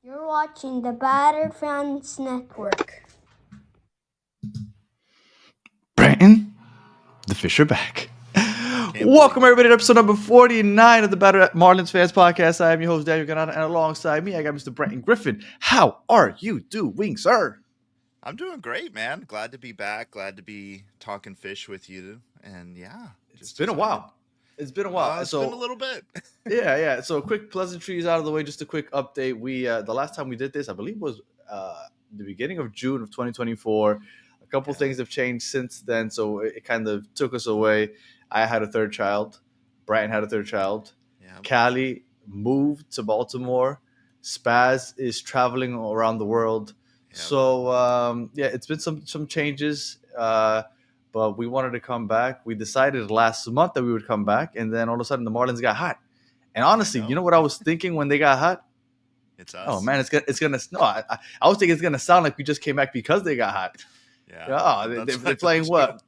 You're watching the Batter Fans Network. Brandon, the fish are back. Welcome, everybody, to episode number 49 of the Better Marlins Fans Podcast. I am your host, Daniel Ganana, and alongside me, I got Mr. Brenton Griffin. How are you doing, sir? I'm doing great, man. Glad to be back. Glad to be talking fish with you. And yeah, It's just been a excited. while. It's been a while. It's been a little bit. Yeah. So, quick pleasantries out of the way. Just a quick update. We the last time we did this, I believe, was the beginning of June of 2024. A couple Yeah. things have changed since then, so it kind of took us away. I had a third child. Brian had a third child. Yeah. Callie moved to Baltimore. Spaz is traveling around the world. Yeah. So yeah, it's been some changes. But we wanted to come back. We decided last month that we would come back, and then all of a sudden the Marlins got hot. And I honestly, you know. know what I was thinking when they got hot? It's Oh us. man, it's gonna no. I was thinking it's gonna sound like we just came back because they got hot. Yeah. Yeah, That's they're what I thought playing too. well.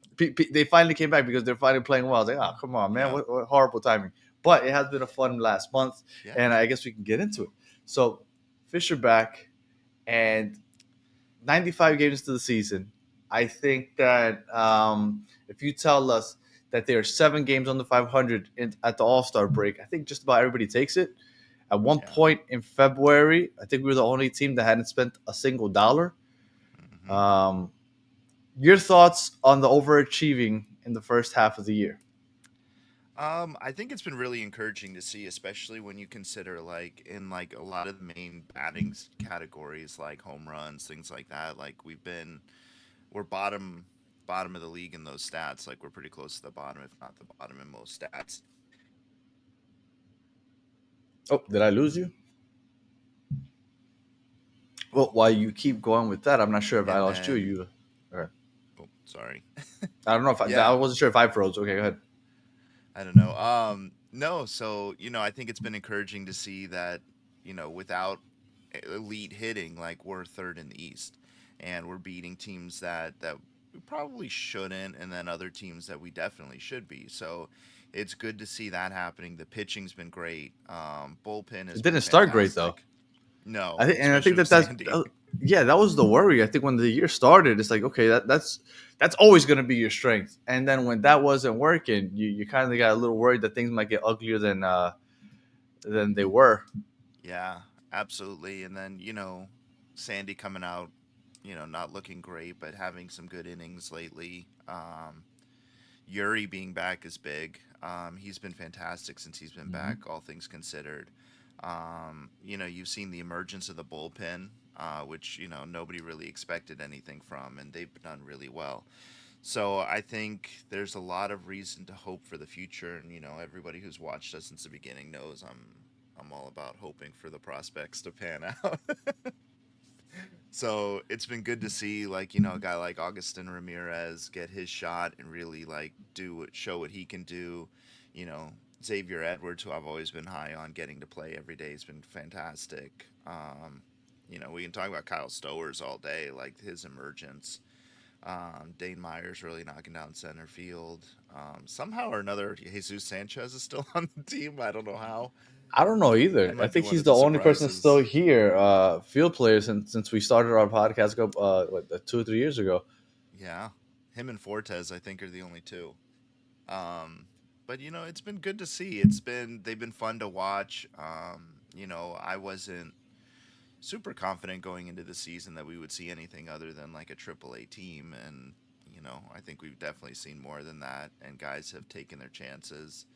They finally came back because they're finally playing well. I was like, oh come on, man, Yeah. what horrible timing. But it has been a fun last month, Yeah. and I guess we can get into it. So, Fisher back, and 95 games to the season. I think that if you tell us that there are 7 games on the 500 at the All Star break, I think just about everybody takes it. At one Yeah. point in February, I think we were the only team that hadn't spent a single dollar. Hmm. Um, your thoughts on the overachieving in the first half of the year? I think it's been really encouraging to see, especially when you consider like in like a lot of the main categories like home runs, things like that. Like we're bottom of the league in those stats. Like we're pretty close to the bottom, if not the bottom in most stats. Oh, did I lose you? Well, while you keep going with that, I'm not sure if I And lost you or then you. Okay. oh, sorry. I don't know if I Yeah, wasn't sure if I froze. Okay, go ahead. I don't know. No, so I think it's been encouraging to see that without elite hitting, like we're third in the East, and we're beating teams that we probably shouldn't, and then other teams that we definitely should be. So it's good to see that happening. The pitching's been great. Bullpen has It been didn't start great though. fantastic. No, I think especially with Sandy. yeah, that was the worry. I think when the year started, it's like okay, that's always going to be your strength. And then when that wasn't working, you kind of got a little worried that things might get uglier than they were. Yeah, absolutely. And then, Sandy coming out, not looking great, but having some good innings lately. Yuri being back is big. He's been fantastic since he's been Mhm. back, all things considered. You've seen the emergence of the bullpen, which, nobody really expected anything from, and they've done really well. So I think there's a lot of reason to hope for the future, and everybody who's watched us since the beginning knows I'm all about hoping for the prospects to pan out. So it's been good to see like a guy like Augustin Ramirez get his shot and really like show what he can do. You know Xavier Edwards, who I've always been high on, getting to play every day has been fantastic. We can talk about Kyle Stowers all day, like his emergence. Dane Myers really knocking down center field. Somehow or another, Jesus Sanchez is still on the team. I don't know how. I don't know He either. I might be think one he's of the the only person still surprises. here, field player since we started our podcast 2 or 3 years ago. Yeah, him and Fortes, I think, are the only two. Um, but it's been good to see. They've been fun to watch. I wasn't super confident going into the season that we would see anything other than like a AAA team, and I think we've definitely seen more than that. And guys have taken their chances.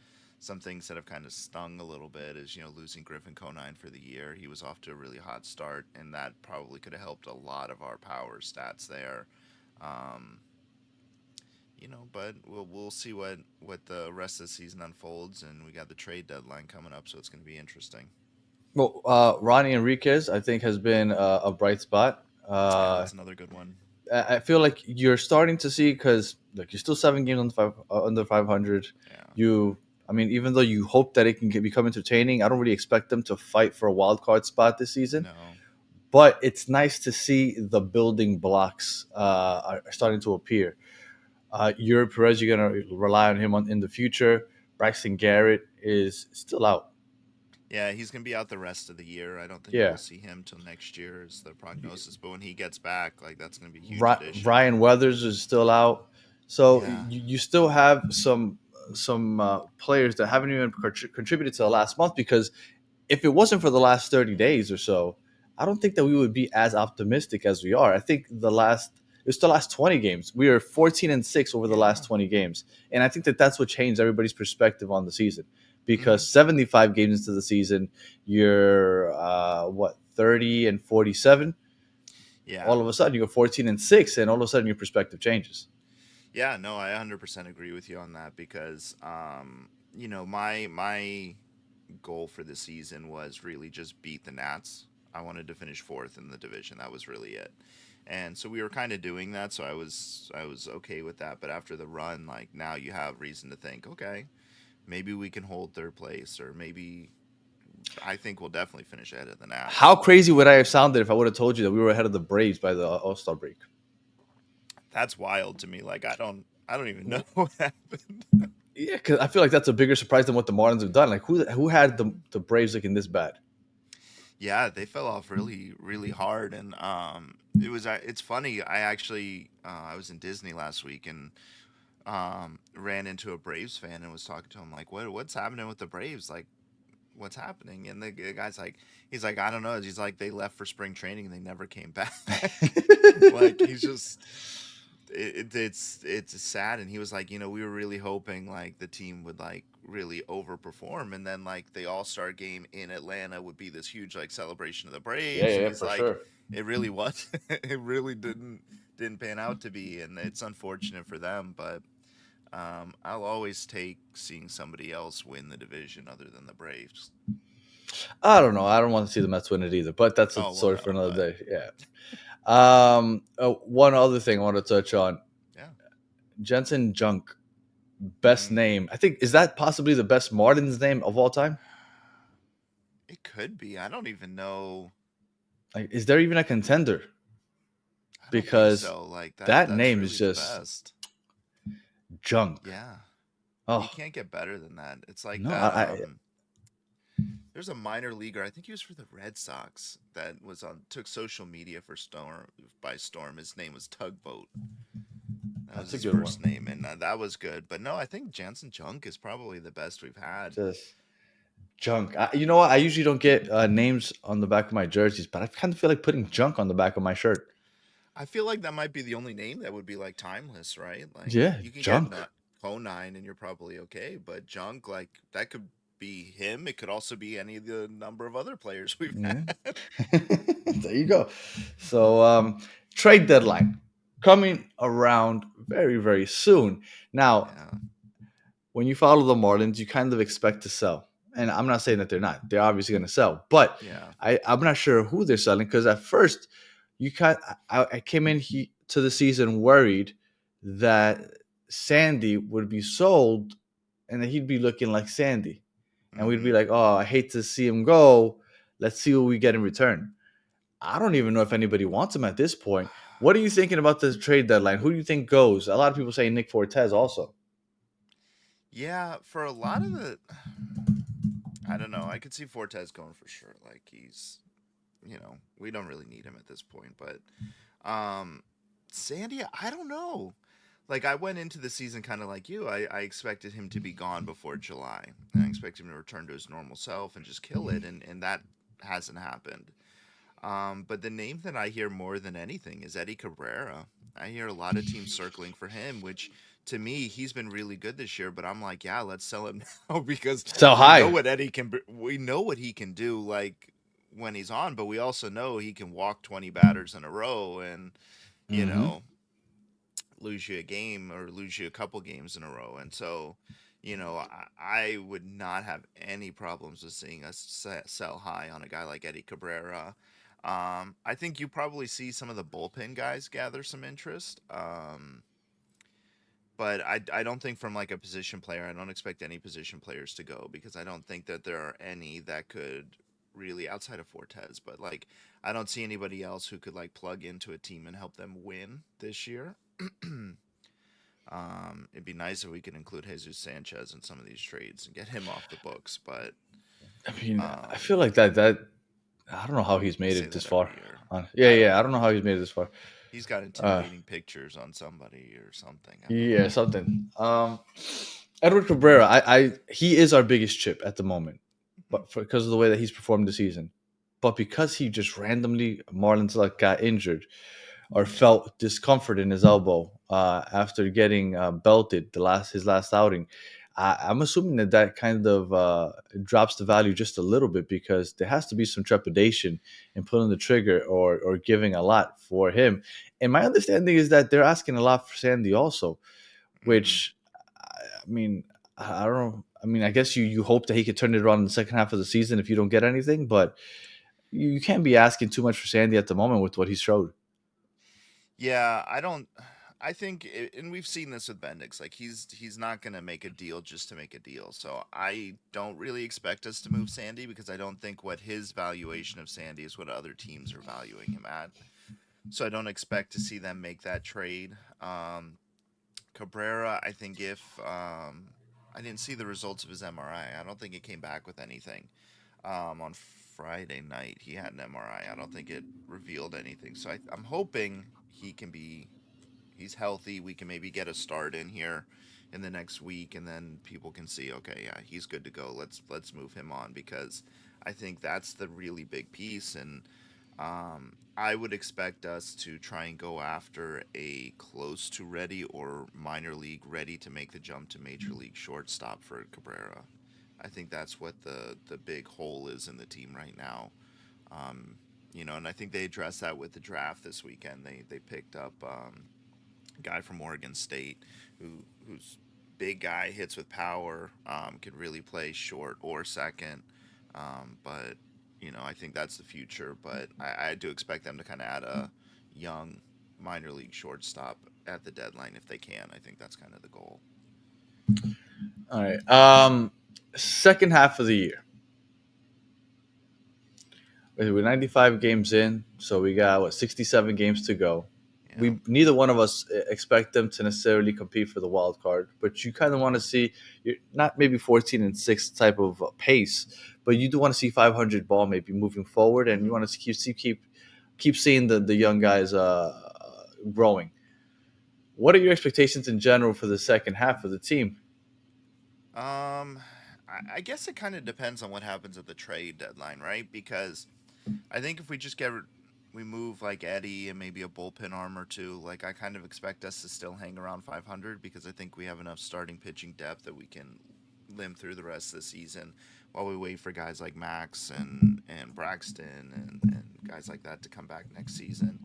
Some things that have kind of stung a little bit is losing Griffin Conine for the year. He was off to a really hot start, and that probably could have helped a lot of our power stats there. Um, but we'll see what the rest of the season unfolds, and we got the trade deadline coming up, so it's going to be interesting. Well, Ronnie Enriquez, I think, has been a bright spot. Yeah, that's another good one. I feel like you're starting to see because like you're still 7 games under 500. Yeah, You, I mean, even though you hope that it can become entertaining, I don't really expect them to fight for a wild card spot this season. no, But it's nice to see the building blocks are starting to appear. Yuri Perez, you're gonna rely on him in the future. Braxton Garrett is still out. Yeah, he's gonna be out the rest of the year. I don't think Yeah. we'll see him till next year is the prognosis. But when he gets back, like that's gonna be a huge Ry- addition. Ryan Weathers is still out, so Yeah. you still have some players that haven't even contributed to the last month because if it wasn't for the last 30 days or so, I don't think that we would be as optimistic as we are. I think it's the last 20 games. We are 14-6 over the last Yeah. 20 games. And I think that that's what changed everybody's perspective on the season Hmm. because 75 games into the season, you're what, 30-47. Yeah. All of a sudden you go 14-6 and all of a sudden your perspective changes. Yeah. No, I 100% agree with you on that because, my goal for the season was really just beat the Nats. I wanted to finish fourth in the division. That was really it. And so we were kind of doing that, so I was okay with that. But after the run, like now you have reason to think, okay, maybe we can hold third place, or maybe I think we'll definitely finish ahead of the How Nats. crazy would I have sounded if I would have told you that we were ahead of the Braves by the All-Star break? That's wild to me. Like I don't even know what happened. Yeah, because I feel like that's a bigger surprise than what the Marlins have done. Like who had the Braves looking this bad? Yeah, they fell off really, really hard, and it's funny. I actually I was in Disney last week and ran into a Braves fan and was talking to him like, what's happening with the Braves? Like, what's happening? And the guy's like, he's like, I don't know. He's like, they left for spring training and they never came back. Like he's just it's sad. And he was like, we were really hoping like the team would like really overperform, and then like the All-Star game in Atlanta would be this huge like celebration of the Yeah, Braves. yeah, And yeah, he's for like, sure. it really was. It really didn't pan out to be, and it's unfortunate for them. But I'll always take seeing somebody else win the division other than the Braves. I don't know. I don't want to see the Mets win it either, but that's a Oh well, story no, for another but day. Yeah. One other thing I want to touch on: yeah. Jensen Junk, best Mm, name. I think is that possibly the best Martins name of all time. it could be. I don't even know. Like, is there even a contender? I don't think Because so. Like that that's name is really the just best. junk. Yeah. You Oh can't get better than that. It's like no, that I there's a minor leaguer, I think he was for the Red Sox, that was on took social media for storm by storm. His name was Tugboat. That was that's a his good one. first name, and that was good. But no, I think Jansen Junk is probably the best we've had. Just junk. You know what? I usually don't get names on the back of my jerseys, but I kind of feel like putting junk on the back of my shirt. I feel like that might be the only name that would be like timeless, right? Like Yeah, you can get junk. Conine and you're probably okay, but Junk, like that could be him. It could also be any of the number of other players we've Yeah. had. There you go. So, trade deadline coming around very, very soon. Now, Yeah, when you follow the Marlins, you kind of expect to sell. And I'm not saying that they're not. They're obviously going to sell. But yeah. I'm not sure who they're selling because at first, I came in to the season worried that Sandy would be sold and that he'd be looking like Sandy. And we'd be Mm-hmm. like, oh, I hate to see him go. Let's see what we get in return. I don't even know if anybody wants him at this point. What are you thinking about the trade deadline? Who do you think goes? A lot of people say Nick Fortes also. Yeah, for a lot of the, I don't know. I could see Fortes going for sure. Like we don't really need him at this point. But Sandy, I don't know. Like I went into the season kind of like you. I expected him to be gone before July, and I expected him to return to his normal self and just kill it, and that hasn't happened. But the name that I hear more than anything is Eddie Cabrera. I hear a lot of teams circling for him, which to me he's been really good this year. But I'm like, yeah, let's sell him now because Sell we know high. what Eddie can. We know what he can do, like when he's on. But we also know he can walk 20 batters in a row and you Mm-hmm. know lose you a game or lose you a couple games in a row. And so, I would not have any problems with seeing us sell high on a guy like Eddie Cabrera. I think you probably see some of the bullpen guys gather some interest. But I don't think from like a position player, I don't expect any position players to go because I don't think that there are any that could really outside of Fortes, but like I don't see anybody else who could like plug into a team and help them win this year. It'd be nice if we could include Jesus Sanchez in some of these trades and get him off the books, but I mean, I Um, feel like that I don't know how he's we made say it this that far. every year. Yeah, I don't yeah, I don't know. know how he's made it this far. He's got Uh, intimidating pictures on somebody or something. I don't yeah, know. something. Edward Cabrera, he is our biggest chip at the moment, Hmm. but because of the way that he's performed this season, but because he just randomly Marlins like got injured or Yeah. felt discomfort in his elbow after getting belted his last outing. I'm assuming that kind of drops the value just a little bit because there has to be some trepidation in pulling the trigger or giving a lot for him. And my understanding is that they're asking a lot for Sandy also, Hmm. which I mean, I don't know. I mean, I guess you hope that he could turn it around in the second half of the season if you don't get anything, but you can't be asking too much for Sandy at the moment with what he showed. Yeah, I don't. I think, and we've seen this with Bendix. Like he's not gonna make a deal just to make a deal. So I don't really expect us to move Sandy because I don't think what his valuation of Sandy is what other teams are valuing him at. So I don't expect to see them make that trade. Cabrera, I think if I didn't see the results of his MRI. I don't think it came back with anything. On Friday night, he had an MRI. I don't think it revealed anything. So I'm hoping he's healthy. We can maybe get a start in here in the next week, and then people can see, okay, yeah, he's good to go. Let's move him on because I think that's the really big piece. And I would expect us to try and go after a close to ready or minor league ready to make the jump to major league shortstop for Cabrera. I think that's what the big hole is in the team right now. Um, and I think they addressed that with the draft this weekend. They picked up a guy from Oregon State who's big guy, hits with power, can really play short or second. But I think that's the future. But I do expect them to kind of add a young minor league shortstop at the deadline if they can. I think that's kind of the goal. All right. Second half of the year. We're 95 games in, so we got 67 games to go. Yeah. We neither one of us expect them to necessarily compete for the wild card, but you kind of want to see you're not maybe 14-6 type of pace, but you do want to see 500 ball maybe moving forward, and you Hmm. want to keep seeing the young guys growing. What are your expectations in general for the second half of the team? I guess it kind of depends on what happens at the trade deadline, right? Because I think if we just we move like Eddie and maybe a bullpen arm or two, like I kind of expect us to still hang around 500 because I think we have enough starting pitching depth that we can limb through the rest of the season while we wait for guys like Max and Braxton and guys like that to come back next season.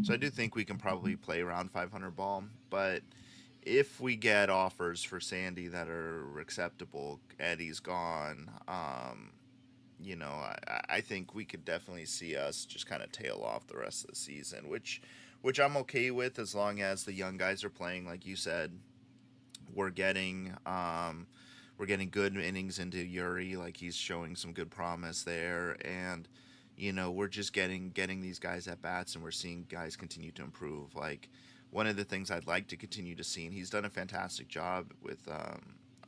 So I do think we can probably play around 500 ball, but if we get offers for Sandy that are acceptable, Eddie's gone. I think we could definitely see us just kind of tail off the rest of the season, which I'm okay with as long as the young guys are playing. Like you said, we're getting um, we're getting good innings into Yuri. Like he's showing some good promise there, and we're just getting these guys at bats, and we're seeing guys continue to improve. Like one of the things I'd like to continue to see, and he's done a fantastic job with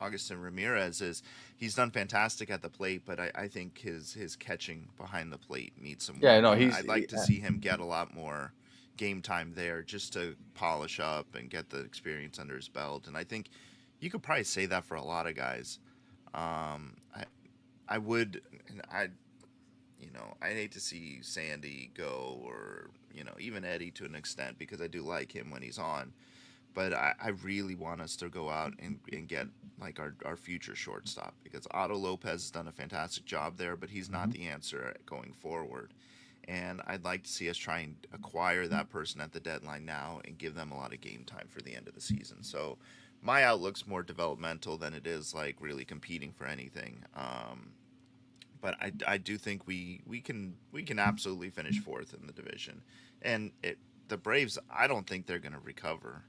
Augustin Ramirez, is he's done fantastic at the plate, but I think his catching behind the plate needs some Yeah, work, no, and he's I'd like to see him get a lot more game time there just to polish up and get the experience under his belt. And I think you could probably say that for a lot of guys. Um, I I would I I'd hate to see Sandy go or even Eddie to an extent because I do like him when he's on. But I really want us to go out and get like our future shortstop because Otto Lopez has done a fantastic job there, but he's not the answer going forward. And I'd like to see us try and acquire that person at the deadline now and give them a lot of game time for the end of the season. So my outlook's more developmental than it is like really competing for anything. But I do think we can absolutely finish fourth in the division, and the Braves I don't think they're going to recover.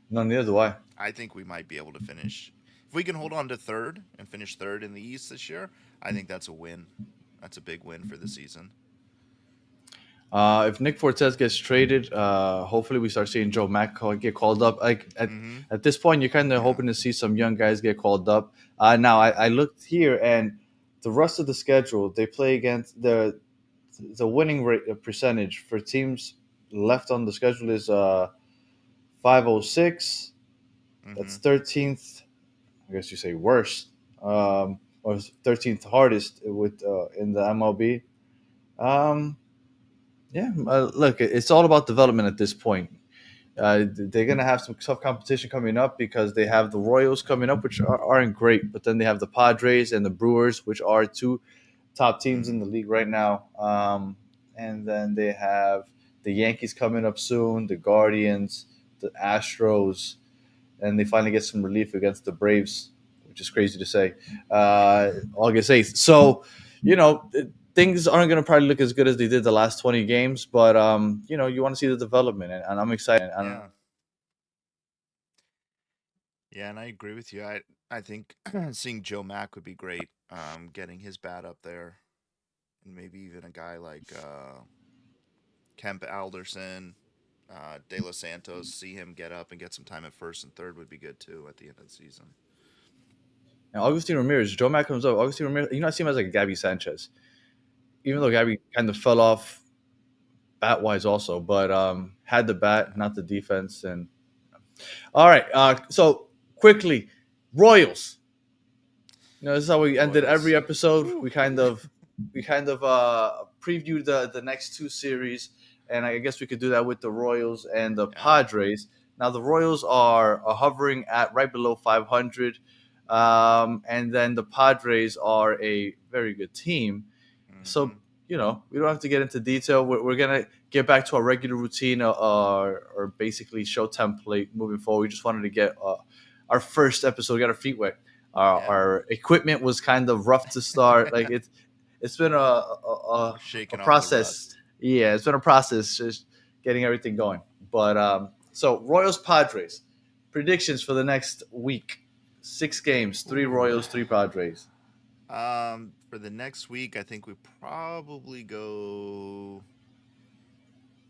no, neither do I. I think we might be able to finish if we can hold on to third and finish third in the East this year. I think that's a win. That's a big win for the season. If Nick Fortes gets traded, hopefully we start seeing Joe Mack get called up. Like Mm-hmm. at this point, you're kind of Yeah. hoping to see some young guys get called up. Now I looked here, and the rest of the schedule, they play against the winning rate percentage for teams left on the schedule is 506. That's Mm-hmm. 13th. I guess you say worst, or 13th hardest with in the MLB. Um, yeah, look, it's all about development at this point. They're gonna have some tough competition coming up because they have the Royals coming up, which aren't great, but then they have the Padres and the Brewers, which are two top teams in Mm-hmm. the league right now. And then they have the Yankees coming up soon, the Guardians, the Astros, and they finally get some relief against the Braves, which is crazy to say, August 8th. So, things aren't going to probably look as good as they did the last 20 games, but, you want to see the development, and I'm excited. Yeah. Yeah, and I agree with you. I think seeing Joe Mack would be great. Getting his bat up there, and maybe even a guy like Kemp Alderson, De Los Santos, see him get up and get some time at first and third would be good too at the end of the season. And Augustine Ramirez, Joe Mack comes up. Augustine Ramirez, I see him as like a Gabby Sanchez, even though Mm. Gabby kind of fell off bat wise also, but had the bat, Yeah. not the defense. And all right, so quickly, Royals. This is how we ended every Royals. episode. Woo. We kind of previewed the next two series, and I guess we could do that with the Royals and the Yeah. Padres. Now the Royals are hovering at right below 500, and then the Padres are a very good team. So Mm-hmm. we don't have to get into detail. We're gonna get back to our regular routine, or basically show template moving forward. We just wanted to get our first episode, get our feet wet. Yeah. Our equipment was kind of rough to start. Like it's been We're a shaking off the process. rust. Yeah, it's been a process just getting everything going. But so Royals Padres predictions for the next week: 6 games, three Ooh. Royals, three Padres. For the next week, I think we probably go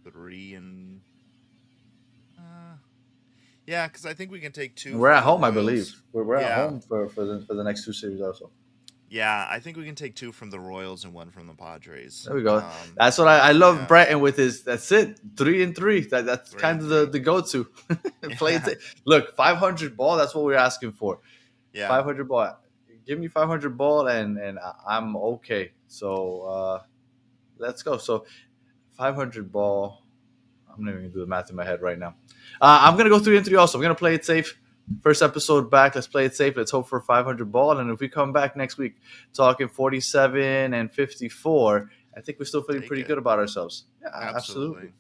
three and uh, yeah, because I think we can take two We're from at the home, I believe. Royals. We're at Yeah, home for the next two series also. yeah, I think we can take two from the Royals and one from the Padres. There we go. That's what I love Yeah, Breton with his. That's it, 3-3. That's three kind and of the three. the go to. Play it. Yeah, Look, 500 ball. That's what we're asking for. yeah. 500 ball. Give me 500 ball, and I'm okay. So let's go. So 500 ball. I'm not even gonna do the math in my head right now. I'm gonna go 3-3 also. I'm gonna play it safe. First episode back. Let's play it safe. Let's hope for 500 ball. And if we come back next week talking 47 and 54, I think we're still feeling Take pretty it. good about ourselves. Yeah, absolutely. Absolutely.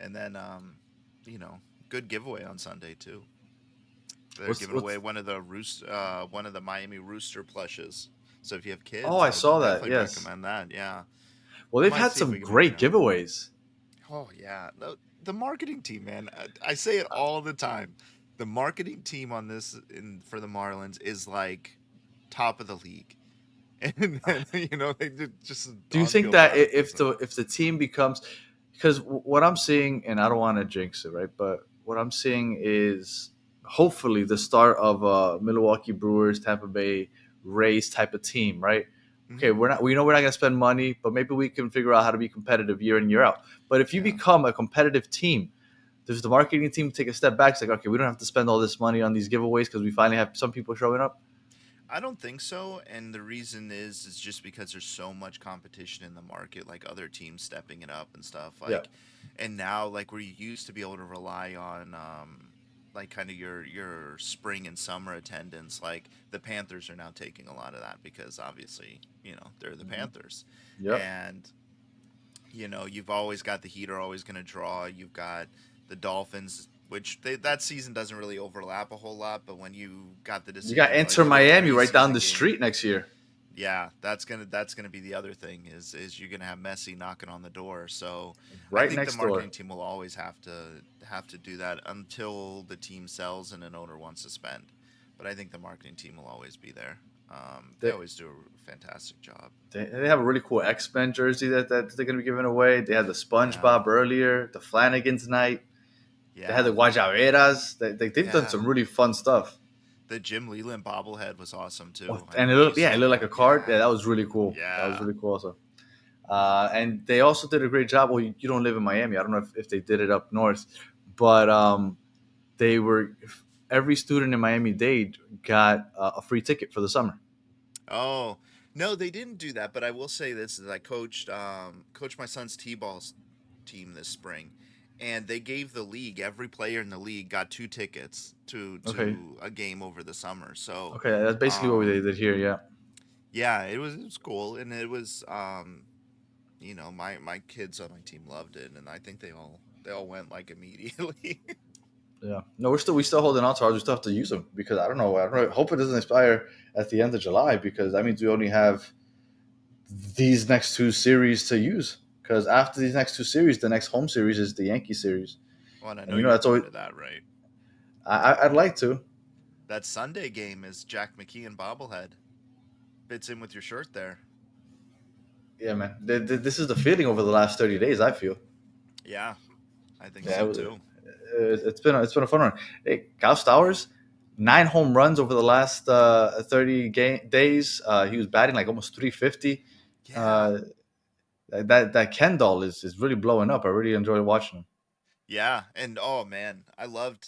And then, you know, good giveaway on Sunday too. They're What's giving away what's? one of the Miami Rooster plushes. So if you have Oh, kids, I I would saw that. definitely Yes. recommend that. Yeah, Well, I they've might had see if some we can make it great happen. giveaways. Oh yeah, the marketing team, man. I say it all the time. The marketing team on this for the Marlins is like top of the league, and then, they did just Do you on think field that product if isn't. the team becomes, because what I'm seeing, and I don't want to jinx it, right? But what I'm seeing is hopefully the start of a Milwaukee Brewers, Tampa Bay Rays type of team, right? Okay, Hmm. we know we're not gonna spend money, but maybe we can figure out how to be competitive year in year out. But if you Yeah. become a competitive team, does the marketing team take a step back? It's like, okay, we don't have to spend all this money on these giveaways because we finally have some people showing up. I don't think so, and the reason is just because there's so much competition in the market, like other teams stepping it up and stuff. Yeah. And now like where you used to be able to rely on, like kind of your spring and summer attendance, like the Panthers are now taking a lot of that because obviously they're the Hmm. Panthers, Yep. and you've always got the Heat are always going to draw. You've got the Dolphins, which that season doesn't really overlap a whole lot, but when you got You got the Enter other Miami right down preseason the game, street next year. yeah, that's gonna be the other thing is you're gonna have Messi knocking on the door. So I Right think the next door. marketing team will always have to do that until the team sells and an owner wants to spend. But I think the marketing team will always be there. They They, always do a fantastic job. they have a really cool X Men jersey that they're going to be giving away. They had the Yeah, SpongeBob earlier, the Flanagan's night. They had yeah, the Guajaveras. They've done yeah. some really fun stuff. The Jim Leland bobblehead was awesome Oh, too. I and know you it saw looked like that. a card. Yeah, Yeah, that was really cool. That was yeah. really cool also. And they also did a great job. Well, you don't live in Miami. I don't know if they did it up north, but they were every student in Miami Dade got a free ticket for the summer. Oh no, they didn't do that. But I will say this: is I coached my son's t-ball team this spring, and they gave the league every player in the league got two tickets Okay, to a game over the summer. So, okay, that's basically what they um, did here. Yeah, yeah, it was cool, and it was my kids on my team loved it, and I think they all went like immediately. yeah. No, we still holding on to ours. We still have to use them because I don't know. I don't know. Hope it doesn't expire at the end of July because that means we only have these next two series to use. Because after these next two series, the next home series is the Yankee series, Well, and I and know you know you're that's going always to that, right? I'd like to. That Sunday game is Jack McKeon bobblehead. Fits in with your shirt there. Yeah, man. This is the feeling over the last 30 days. I feel. Yeah, I think Yeah, so too. it's been a fun run. Hey, Kyle Stowers, 9 home runs over the last 30 days. He was batting like almost 350. Yeah, Uh, that Ken doll is really blowing up. I really enjoy watching him. yeah, and oh man, I loved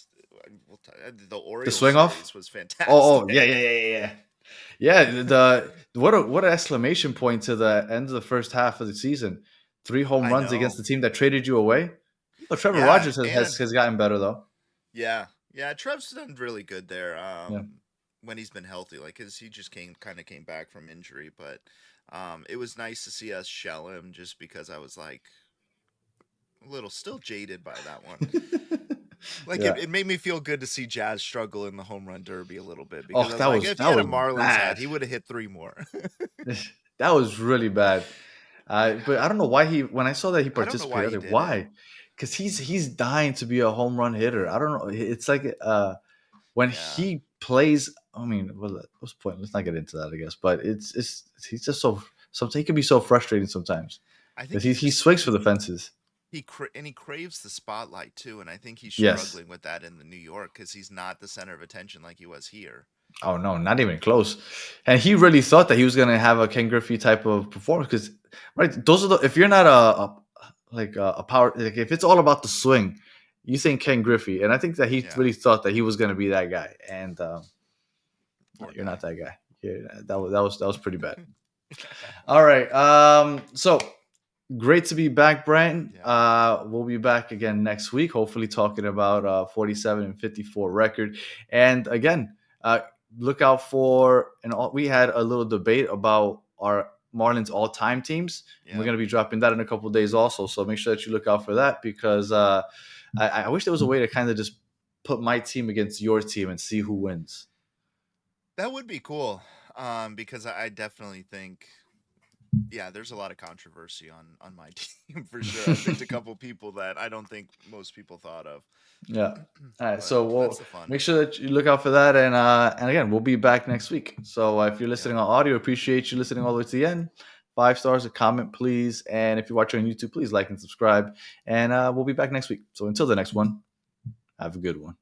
the The Orioles swing off. series was Oh, yeah, fantastic. yeah, yeah, yeah, yeah. Yeah, the what an exclamation point to the end of the first half of the season. 3 home runs against I know. the team that traded you away. Well, Trevor Yeah, Rogers has, has, and has gotten better though. yeah, yeah. Trev's done really good there. Yeah. When he's been healthy, like, cause he just came back from injury, but it was nice to see us shell him just because I was like a little still jaded by that one. Like Yeah. it made me feel good to see Jazz struggle in the home run derby a little bit because Oh, I was that like, was if he that had a was Marlins hat, bad. he would have hit three more. That was really bad. But I don't know why he. When I saw that he I don't know why participated, I he was like, did it. why? Because he's dying to be a home run hitter. I don't know. It's like when Yeah, he plays. I mean, what's the point? Let's not get into that, I guess. But it's he's just so. Sometimes he can be so frustrating sometimes I think because he he just swings for the fences. he craves the spotlight too, and I think he's Yes. struggling with that in the New York because he's not the center of attention like he was here. Oh no, not even close. And he really thought that he was gonna have a Ken Griffey type of performance because, right, those are the if you're not a power like if it's all about the swing, you think Ken Griffey, and I think that he Yeah, really thought that he was gonna be that guy, and no, poor you're guy. not that guy. That was pretty bad. All right, so great to be back, Brandon. Yeah, We'll be back again next week, hopefully talking about 47 and 54 record. And again, uh, look out for we had a little debate about our Marlins all-time teams. And we're yeah. going to be dropping that in a couple of days also. So make sure that you look out for that because I wish there was a way to kind of just put my team against your team and see who wins. That would be cool. Because I definitely think, yeah, there's a lot of controversy on my team for sure. I picked a couple people that I don't think most people thought of, Yeah. All right. but So that's we'll the fun. make sure that you look out for that, and again, we'll be back next week. So if you're Yep. listening on audio, appreciate you listening all the way to the end. 5 stars, a comment, please, and if you're watching on YouTube, please like and subscribe. And we'll be back next week. So until the next one, have a good one.